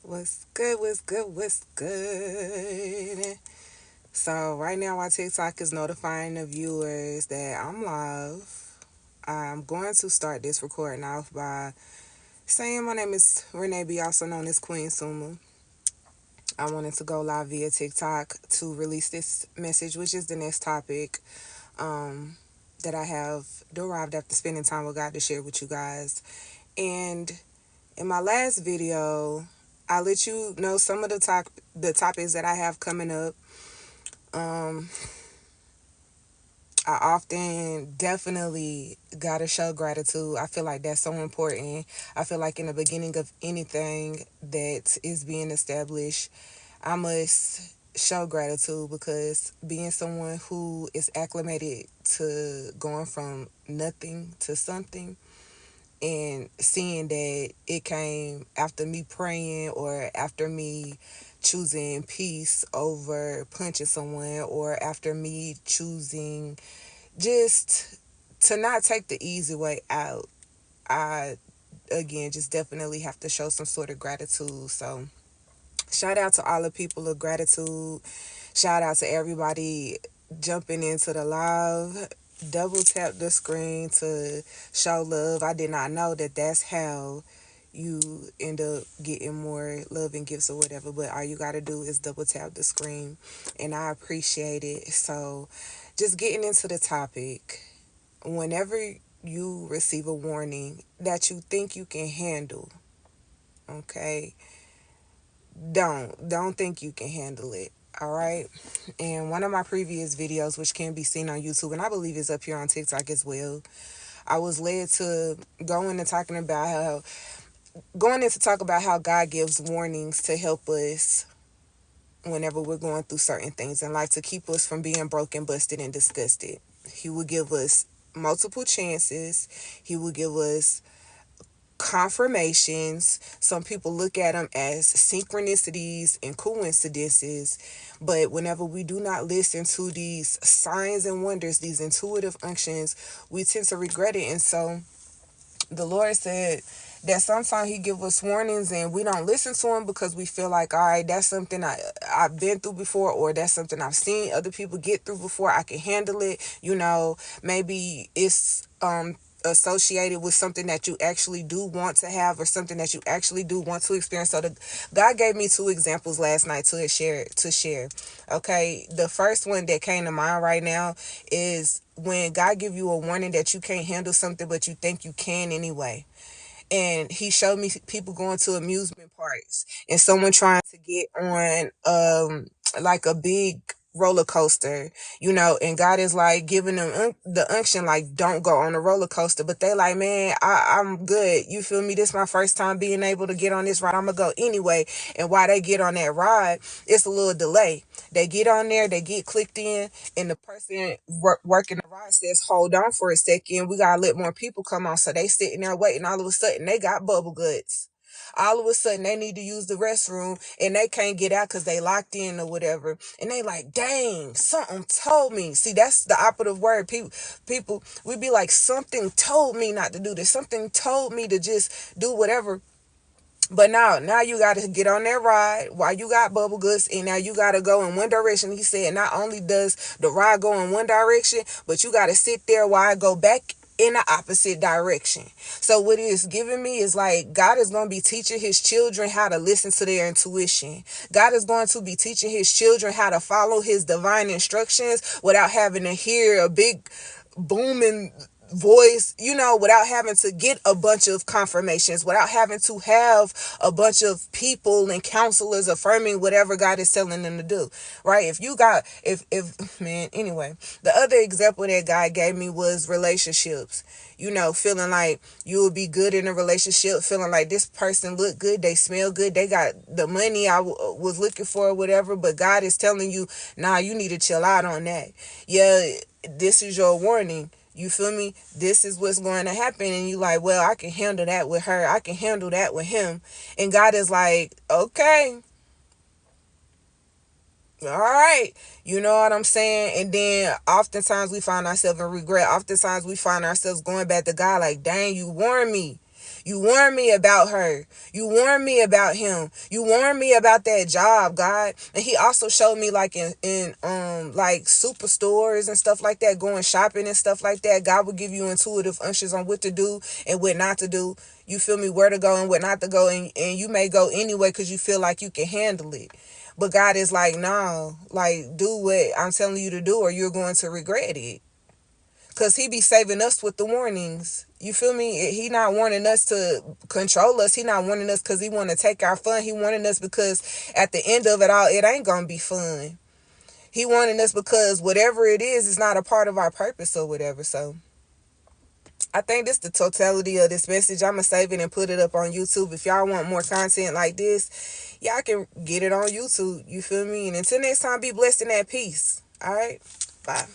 What's good? What's good? What's good? So right now, my TikTok is notifying the viewers that I'm live. I'm going to start this recording off by saying my name is Renee, be also known as Queen Suma. I wanted to go live via TikTok to release this message, which is the next topic um, that I have derived after spending time with God to share with you guys. And in my last video, I let you know some of the topics that I have coming up. Um, I often definitely gotta show gratitude. I feel like that's so important. I feel like in the beginning of anything that is being established, I must show gratitude because being someone who is acclimated to going from nothing to something and seeing that it came after me praying or after me choosing peace over punching someone or after me choosing just to not take the easy way out. I again just definitely have to show some sort of gratitude. So shout out to all the people of gratitude. Shout out to everybody jumping into the live. Double tap the screen to show love. I did not know that that's how you end up getting more love and gifts or whatever, but all you got to do is double tap the screen, and I appreciate it. So just getting into the topic, whenever you receive a warning that you think you can handle, okay, don't think you can handle it. All right. And one of my previous videos, which can be seen on YouTube, and I believe is up here on TikTok as well, I was led to going into talk about how God gives warnings to help us whenever we're going through certain things in life, to keep us from being broken, busted, and disgusted. He will give us multiple chances. He will give us confirmations. Some people look at them as synchronicities and coincidences, but whenever we do not listen to these signs and wonders, these intuitive unctions, we tend to regret it. And so the Lord said that sometimes He give us warnings and we don't listen to Him because we feel like, all right, that's something I've been through before, or that's something I've seen other people get through before. I can handle it. Maybe it's associated with something that you actually do want to have, or something that you actually do want to experience. So God gave me two examples last night to share. Okay, the first one that came to mind right now is when God give you a warning that you can't handle something but you think you can anyway. And He showed me people going to amusement parks and someone trying to get on like a big roller coaster, and God is like giving them the unction, like, don't go on the roller coaster, but they like, man, I'm good, you feel me, this my first time being able to get on this ride, I'm gonna go anyway. And while they get on that ride, it's a little delay. They get on there, they get clicked in, and the person working the ride says, hold on for a second, we gotta let more people come on. So they sitting there waiting. All of a sudden they got bubble guts. All of a sudden they need to use the restroom and they can't get out because they locked in or whatever. And they like, dang, something told me. See, that's the operative word. People, we be like, something told me not to do this. Something told me to just do whatever. But now you got to get on that ride while you got bubble guts, and now you got to go in one direction. He said not only does the ride go in one direction, but you got to sit there while I go back in the opposite direction. So what it is giving me is like, God is going to be teaching His children how to listen to their intuition. God is going to be teaching His children how to follow His divine instructions without having to hear a big booming voice, without having to get a bunch of confirmations, without having to have a bunch of people and counselors affirming whatever God is telling them to do. Right? If man, anyway, the other example that God gave me was relationships. Feeling like you will be good in a relationship, feeling like this person look good, they smell good, they got the money I was looking for or whatever, but God is telling you, nah, you need to chill out on that. Yeah, this is your warning. You feel me? This is what's going to happen. And you like, well, I can handle that with her. I can handle that with him. And God is like, okay, all right. You know what I'm saying? And then oftentimes we find ourselves in regret. Oftentimes we find ourselves going back to God like, dang, you warned me. You warned me about her. You warned me about him. You warned me about that job, God. And he also showed me like in like superstores and stuff like that, going shopping and stuff like that. God will give you intuitive unctions on what to do and what not to do. You feel me? Where to go and where not to go. And you may go anyway because you feel like you can handle it. But God is like, no, like, do what I'm telling you to do or you're going to regret it. Because he be saving us with the warnings. You feel me? He not wanting us to control us. He not wanting us because he want to take our fun. He wanting us because at the end of it all, it ain't going to be fun. He wanting us because whatever it is not a part of our purpose or whatever. So I think this the totality of this message. I'm going to save it and put it up on YouTube. If y'all want more content like this, y'all can get it on YouTube. You feel me? And until next time, be blessed and at peace. All right? Bye.